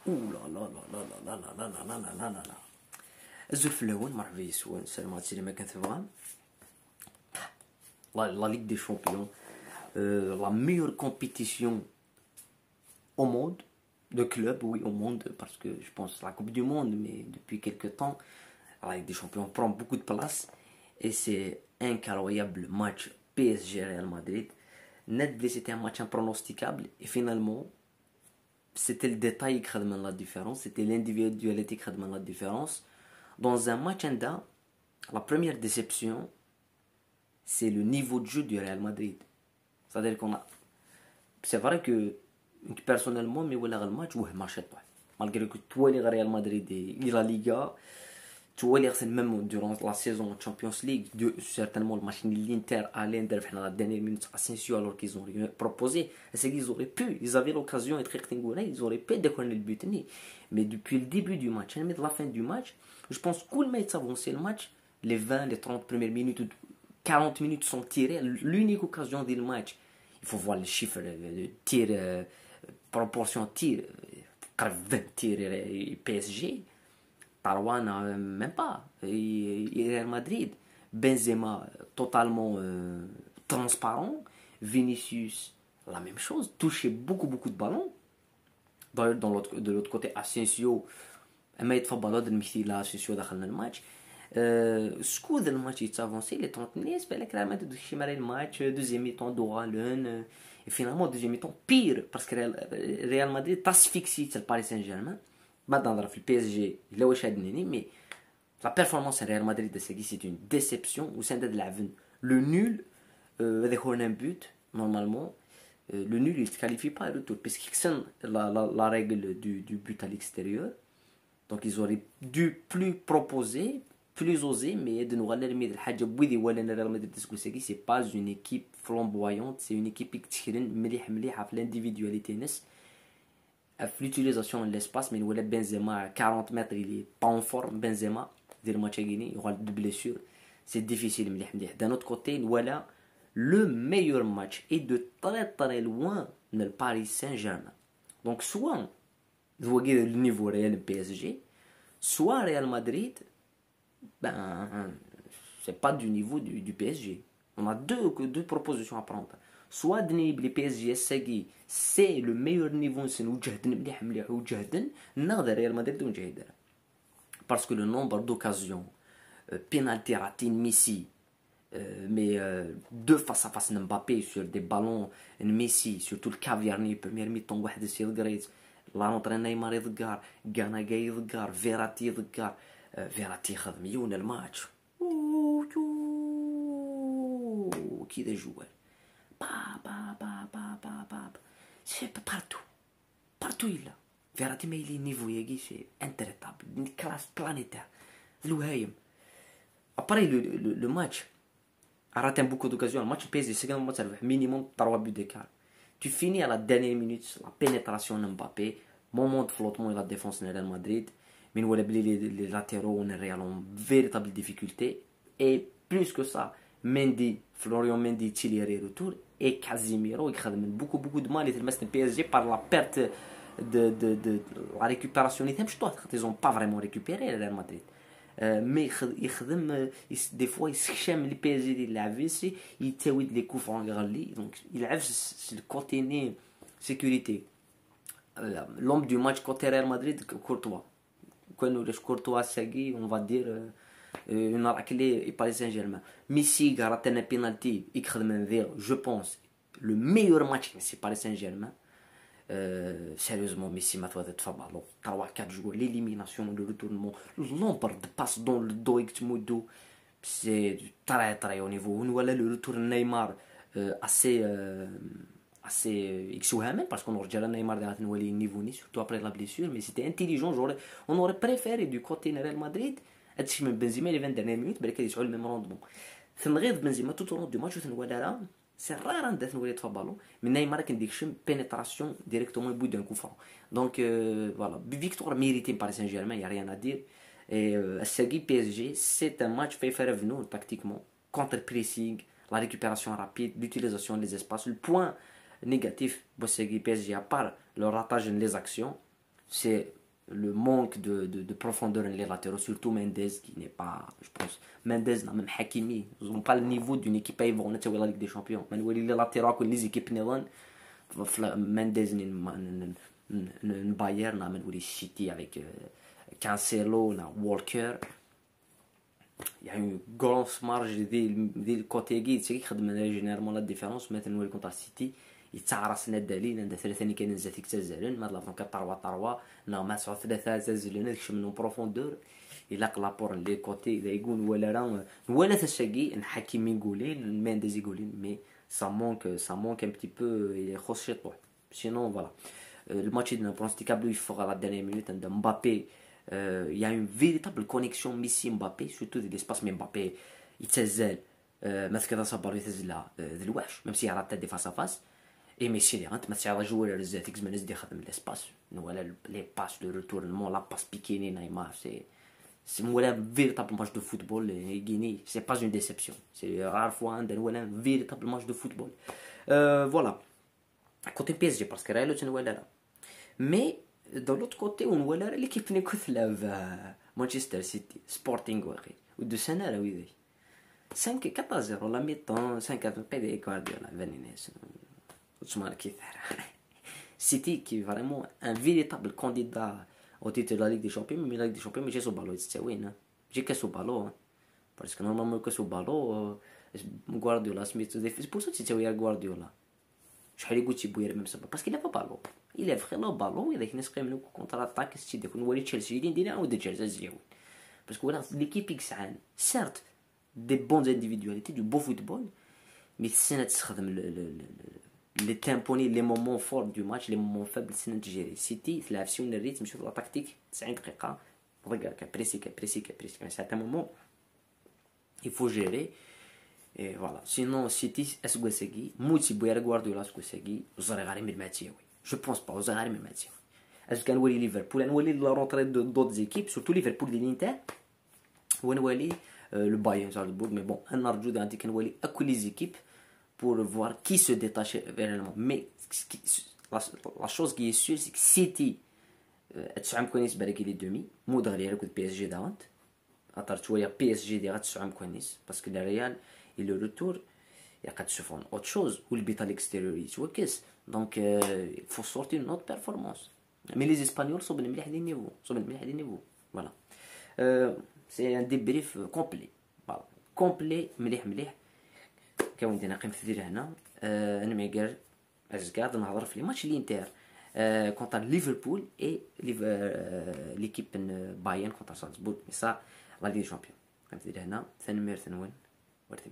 Ouh là là là là là là là là là là là là là. الزلف الأول مرحبا يسوان السلام عليكم ما كان تبغى la Ligue des Champions, la meilleure compétition au monde, de club, oui, au monde, parce que je pense la Coupe du Monde, mais depuis quelques temps, la Ligue des Champions prend beaucoup de place et c'est incroyable match PSG Real Madrid. Net blessé, c'était un match impronosticable et finalement, c'était le détail qui a la différence, c'était l'individualité qui a la différence. Dans un match enda, la première déception, c'est le niveau de jeu du Real Madrid. C'est-à-dire qu'on a. C'est vrai que personnellement, mais voilà le match, ouais, marche pas. Malgré que toi, les Real Madrid et la Liga, tu vois, même durant la saison Champions League, certainement le match de l'Inter à l'Inter, dans la dernière minute, Asensio, alors qu'ils ont rien proposé, c'est qu'ils auraient pu, ils avaient l'occasion d'être rectangulaires, ils auraient pu déconner le but. Mais depuis le début du match, même de la fin du match, je pense que le match avancé le match, les 20, les 30 premières minutes, 40 minutes sont tirées, l'unique occasion du match. Il faut voir les chiffres de tir, proportion tir, 20 tirs PSG. Tarouane, même pas. Et Real Madrid, Benzema, totalement transparent. Vinicius, la même chose. Touché beaucoup, beaucoup de ballons. D'ailleurs, de l'autre côté, Asensio, ما يتفضل هذا المثيل اسينسيو دخلنا الماتش. سكود الماتش يتافونسي لي 30 minutes بالك راه ما تدوش شي مرة الماتش دوزيام ميطون دوغا لون فينالمون دوزيام ميطون بير باسكو ريال مدريد تاسفيكسي تاع باريس سان جيرمان بعد نهضر في البي اس جي الا واش هادنيني مي لا بيرفورمانس ريال مدريد سي اون ديسيبسيون وسند العفن لو نول هذاك هو ان بوت نورمالمون le nul il ne se qualifie pas à retour parce qu'ils sont la règle du but à l'extérieur. Donc ils auraient dû plus proposer, plus oser, mais de nous ramener de الحاجة بوذي ولا Real Madrid c'est pas une équipe flamboyante, c'est une équipe qui est مليحة في l'individualité نس في l'utilisation de l'espace. Mais voilà Benzema à 40 mètres il est pas en forme. Benzema dès le match à Guinée il aura de blessures, c'est difficile مليح. D'un autre côté voilà le meilleur match est de très très loin le Paris Saint-Germain. Donc soit vous voyez le niveau réel PSG, soit Real Madrid, ben c'est pas du niveau du PSG. On a deux propositions à prendre. Soit le PSG c'est le meilleur niveau, c'est nous Real Madrid parce que le nombre d'occasions, penalty raté Messi, mais deux face à face Mbappé sur des ballons Messi, surtout le Cavani, première mi-temps واحد يصير غريز لا نطري نيمار يذكر غانا جاي يذكر فيراتي يذكر فيراتي خذ مليون الماتش كذا جوال با با با با با با سي بارتو إلا فيراتي ما يلي نيفو ياكي سي انتريتابل كلاس بلانيتير الوهايم. Après le match a raté beaucoup d'occasions. Le match PSG, c'est quand même minimum 3 buts d'écart. Tu finis à la dernière minute, la pénétration de Mbappé, moment de flottement de la défense de Real Madrid. Mais nous avons les latéraux on est Real en véritable difficulté. Et plus que ça, Mendy, Florian Mendy, Thierry retour et Casemiro, il a beaucoup de mal. Et le PSG par la perte de la récupération. Ils n'ont pas vraiment récupéré le Real Madrid. Mais des fois il s'exclame les PSG de la vie il تاوي les coups francs donc il a le côté sécurité. L'homme du match côté Real Madrid Courtois quand nous les Courtois Sagui on va dire une raclée et Paris Saint-Germain. Messi a raté un penalty je pense le meilleur match c'est Paris Saint-Germain. Sérieusement Messi m'a fait faire ballon 3-4 joueurs, l'élimination, le retournement, le nombre de passes dans le dos c'est très très haut niveau. On voit le retour de Neymar assez exouhamant parce qu'on aurait déjà Neymar dans le niveau surtout après la blessure, mais c'était intelligent. On aurait préféré du côté de Real Madrid être Benzema les 20 dernières minutes mais qu'il ait le même rendement. ثم Benzema tout au long du match là c'est rare d'être noué de ballon mais Neymar qui dit pénétration directement au bout d'un coup franc. Donc voilà, victoire méritée par Paris Saint-Germain, il n'y a rien à dire. Et Sergi PSG c'est un match fait faire revenir tactiquement, contre-pressing, la récupération rapide, l'utilisation des espaces. Le point négatif pour Sergi PSG à part le ratage des actions c'est le manque de profondeur dans les latéraux, surtout Mendes qui n'est pas, je pense, Mendes, même Hakimi, ils n'ont pas le niveau d'une équipe à Yvonne, tu vois la Ligue des Champions. Mais les latéraux, que les équipes n'ont Mendes, Bayern, mais City avec Cancelo, Walker. Il y a une grosse marge de côté qui généralement la différence مثلا contre City يتعرس الدليل عند ثلاثه اللي كاينين زاتيك تزالن ما لافون كطروا طروا نورمال سوا ثلاثه تزالن داكشي منهم بروفوندور الا قلابور لي كوتي اذا يقول ولا تشاقي نحكيم يقولي المانديز يقولي مي ça manque un petit peu يخص شي طوح sinon voilà le match de pronosticable il fera la dernière minute de Mbappé. Il y a une véritable connexion Messi-Mbappé, surtout de l'espace, mais Mbappé يتسزل ماسك راسه بالو يتسزلها ذي الوحش même s'il rate des face à face et Messi اللي غنت ماسك على جوار الزاتيك زمان زدي خدم l'espace ولا les passes de retournement la passe Piqué Neymar c'est un véritable match de football et Guinée c'est pas une déception c'est rare fois un véritable match de football voilà côté PSG parce que Real c'est une mais de l'autre côté on voit l'équipe qui Manchester City Sporting وغير ودو سنة راه ويدي 5-4-0 la mi-temps 5-4 PD Guardiola Vanines Ousmane Kithar City qui est vraiment un véritable candidat au titre de la Ligue des Champions mais la Ligue des Champions mais j'ai son ballon j'ai que son ballon parce que normalement que son ballon Guardiola Smith c'est pour ça que tu vois Guardiola شحال قلتي بوير ميم سبب باسكو با بالو الا فخينا بالو الا كنا سقيمنو كونتر اتاك ستي داك نولي تشيلسي ندير عاود جرزا زيون باسكو ولا ليكيب يكسعان سيرت دي بونز انديفيدواليتي دو بو فوتبول مي السنه تستخدم لي تيمبوني لي مومون فور دو ماتش لي مومون فابل السنه تجيري سيتي تلعب سيون الريتم شوف لا تاكتيك 90 دقيقه ريغار بريسي سيرتان مومون il faut gérer. Et voilà. Sinon, City, est-ce que c'est qui Mouti Bouyar Guardiola, est-ce que c'est qui vous aurez gagné le match, oui. Je pense pas, vous aurez gagné le match. Est-ce qu'on voit Liverpool on voit la rentrée d'autres équipes, surtout Liverpool de l'Inter on voit le Bayern Salzbourg, mais bon, on a rajouté un petit peu à les équipes pour voir qui se détache réellement. Mais la chose qui est sûre, c'est que City, tu connais بالك les demi, مو دغري avec le PSG d'avant. Attends, tu vois, PSG ديال تسعم كويس parce que le Real et le retour il y a se font autre chose ou le but à l'extérieur tu vois qu'est-ce donc il faut sortir une autre performance mais les Espagnols sont مليح des niveaux voilà c'est un débrief complet voilà complet مليح كون دينا قيمة ديال هنا انا ما قال قاعد نهضر في ماتش الانتر contre Liverpool et l'équipe Bayern contre Salzbourg mais ça la Ligue des Champions قيمة ديال هنا ثاني مير ثانوين ورثي